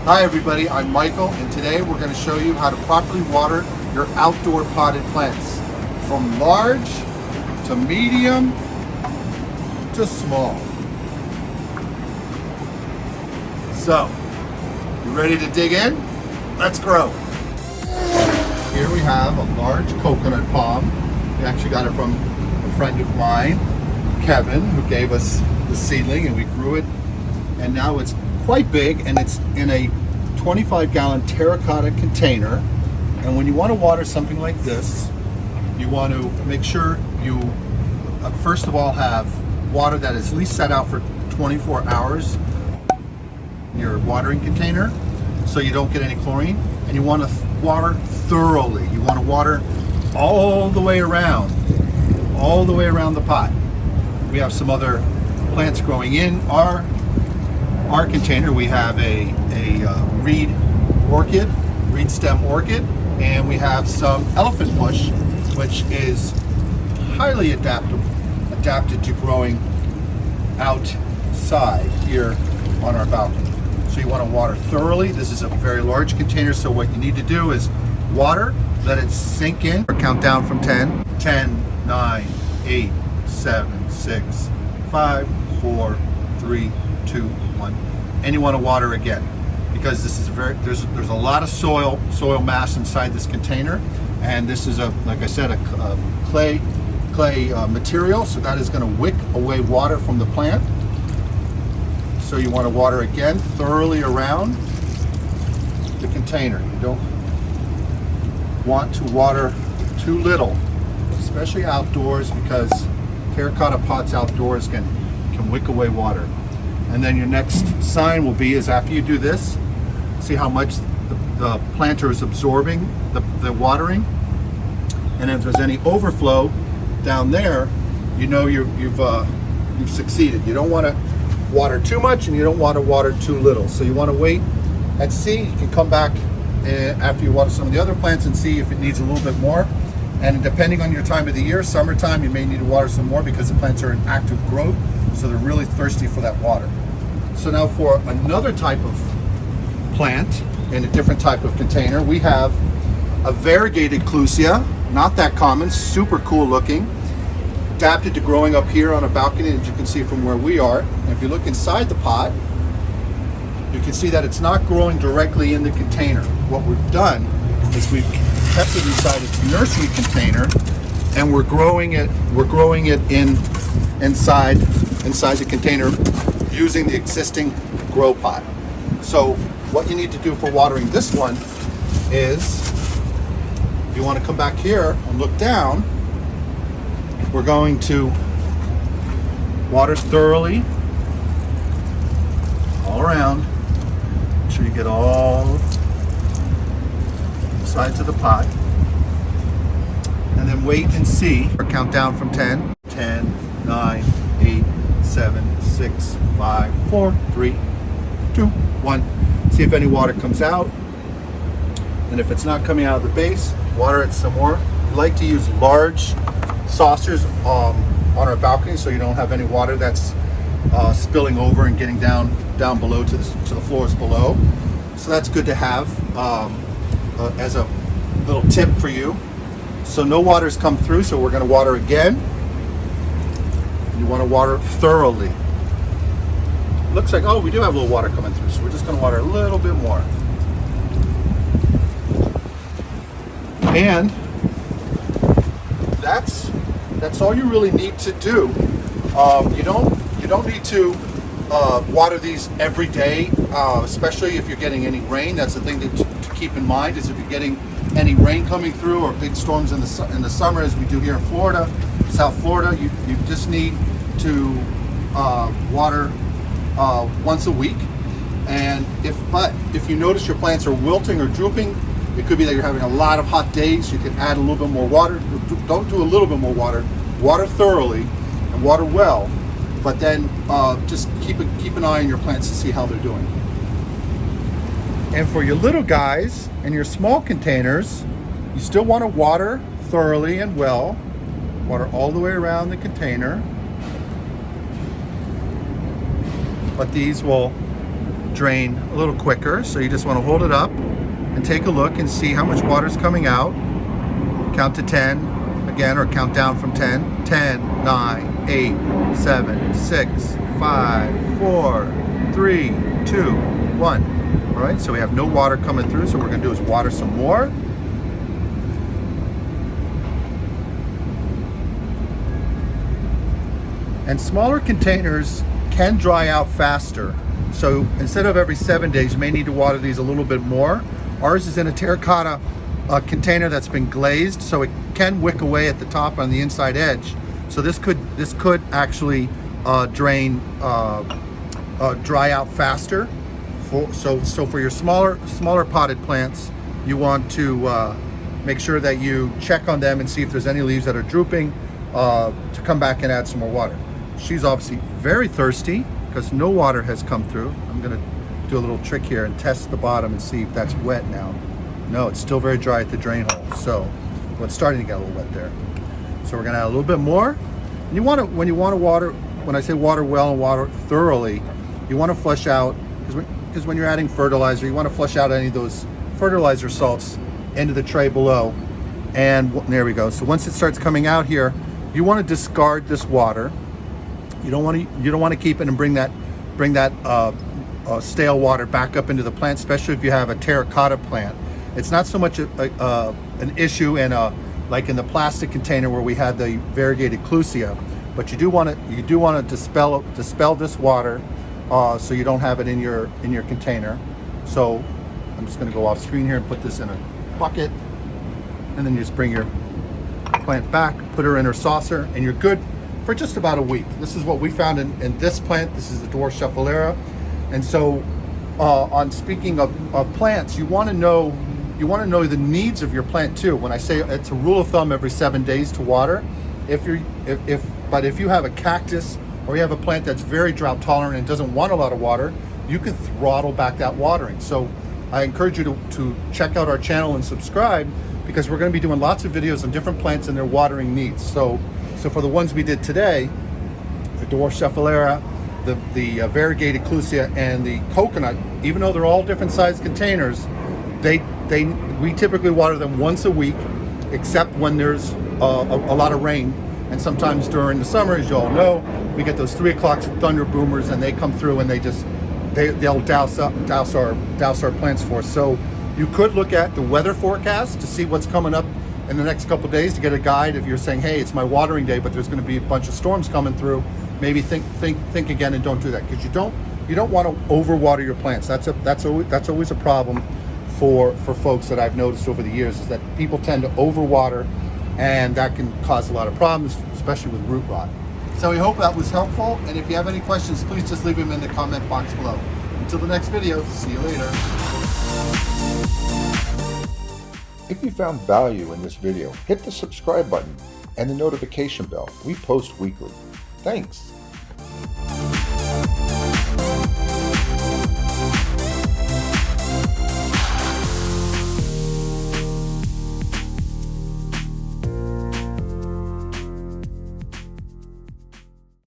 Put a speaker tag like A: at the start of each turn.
A: Hi everybody, I'm Michael, and today we're going to show you how to properly water your outdoor potted plants. From large to medium to small. So, you ready to dig in? Let's grow. Here we have a large coconut palm. We actually got it from a friend of mine, Kevin, who gave us the seedling, and we grew it, and now it's quite big, and it's in a 25-gallon terracotta container. And when you want to water something like this, you want to make sure you first of all have water that is at least set out for 24 hours in your watering container so you don't get any chlorine. And you want to water thoroughly. You want to water all the way around the pot. We have some other plants growing in our container. We have a reed stem orchid, and we have some elephant bush, which is highly adapted to growing outside here on our balcony. So you want to water thoroughly. This is a very large container, so what you need to do is water, let it sink in, or count down from 10. 10, 9, 8, 7, 6, 5, 4, 3, 2, 1. And you want to water again, because this is there's a lot of soil mass inside this container, and this is like I said, a clay material, so that is going to wick away water from the plant. So you want to water again thoroughly around the container. You don't want to water too little, especially outdoors, because terracotta pots outdoors can wick away water. And then your next sign will be is after you do this, see how much the planter is absorbing the watering, and if there's any overflow down there, you know you've succeeded. You don't want to water too much, and you don't want to water too little. So you want to wait and see. You can come back after you water some of the other plants and see if it needs a little bit more. And depending on your time of the year, summertime, you may need to water some more because the plants are in active growth, so they're really thirsty for that water. So now for another type of plant in a different type of container, we have a variegated clusia, not that common, super cool looking, adapted to growing up here on a balcony, as you can see from where we are. And if you look inside the pot, you can see that it's not growing directly in the container. What we've done is we've kept it inside its nursery container, and we're growing it inside the container using the existing grow pot. So what you need to do for watering this one is, if you want to come back here and look down, we're going to water thoroughly all around. Make sure you get all sides of the pot, and then wait and see. Count down from 10. 10, 9, 8, 7, 6, 5, 4, 3, 2, 1. See if any water comes out, and if it's not coming out of the base, water it some more. We like to use large saucers on our balcony so you don't have any water that's spilling over and getting down below to the floors below. So that's good to have as a little tip for you. So no water's come through, so we're going to water again. You want to water thoroughly. Looks like, oh, we do have a little water coming through, so we're just going to water a little bit more. And that's all you really need to do. You don't need to water these every day, especially if you're getting any rain. That's the thing to keep in mind, is if you're getting any rain coming through or big storms in the summer, as we do here in Florida, South Florida, you just need to water once a week. And if you notice your plants are wilting or drooping, it could be that you're having a lot of hot days. You can add a little bit more water. Don't do a little bit more water. Water thoroughly and water well, but then just keep an eye on your plants to see how they're doing. And for your little guys and your small containers, you still want to water thoroughly and well. Water all the way around the container. But these will drain a little quicker. So you just want to hold it up and take a look and see how much water is coming out. Count to 10 again, or count down from 10. 10, 9, 8, 7, 6, 5, 4, 3, 2, 1. All right, so we have no water coming through, so what we're gonna do is water some more. And smaller containers can dry out faster. So instead of every 7 days, you may need to water these a little bit more. Ours is in a terracotta container that's been glazed, so it can wick away at the top on the inside edge. So this could actually dry out faster. So for your smaller potted plants, you want to make sure that you check on them and see if there's any leaves that are drooping, to come back and add some more water. She's obviously very thirsty because no water has come through. I'm gonna do a little trick here and test the bottom and see if that's wet now. No, it's still very dry at the drain hole. So well, it's starting to get a little wet there. So we're gonna add a little bit more. And you want to, when you want to water, when I say water well and water thoroughly, you want to flush out, because when you're adding fertilizer, you want to flush out any of those fertilizer salts into the tray below. And there we go. So once it starts coming out here, you want to discard this water. You don't want to keep it and bring that stale water back up into the plant, especially if you have a terracotta plant. It's not so much an issue in like in the plastic container where we had the variegated clusia, but you do want to dispel this water, so you don't have it in your container. So I'm just going to go off screen here and put this in a bucket, and then you just bring your plant back, put her in her saucer, and you're good for just about a week. This is what we found in this plant. This is the dwarf schefflera. And so on speaking of plants, you want to know the needs of your plant too. When I say it's a rule of thumb every 7 days to water, but if you have a cactus or you have a plant that's very drought tolerant and doesn't want a lot of water, you can throttle back that watering. So I encourage you to check out our channel and subscribe, because we're going to be doing lots of videos on different plants and their watering needs. So for the ones we did today, the dwarf schefflera, the variegated clusia, and the coconut, even though they're all different sized containers, we typically water them once a week, except when there's a lot of rain. And sometimes during the summer, as you all know, we get those 3 o'clock thunder boomers, and they come through and they'll douse our plants for us. So you could look at the weather forecast to see what's coming up in the next couple of days to get a guide. If you're saying, hey, it's my watering day, but there's going to be a bunch of storms coming through, maybe think again and don't do that, because you don't want to overwater your plants. That's always a problem for folks that I've noticed over the years, is that people tend to overwater, and that can cause a lot of problems, especially with root rot. So we hope that was helpful, and if you have any questions, please just leave them in the comment box below. Until the next video, see you later.
B: If you found value in this video, hit the subscribe button and the notification bell. We post weekly. Thanks.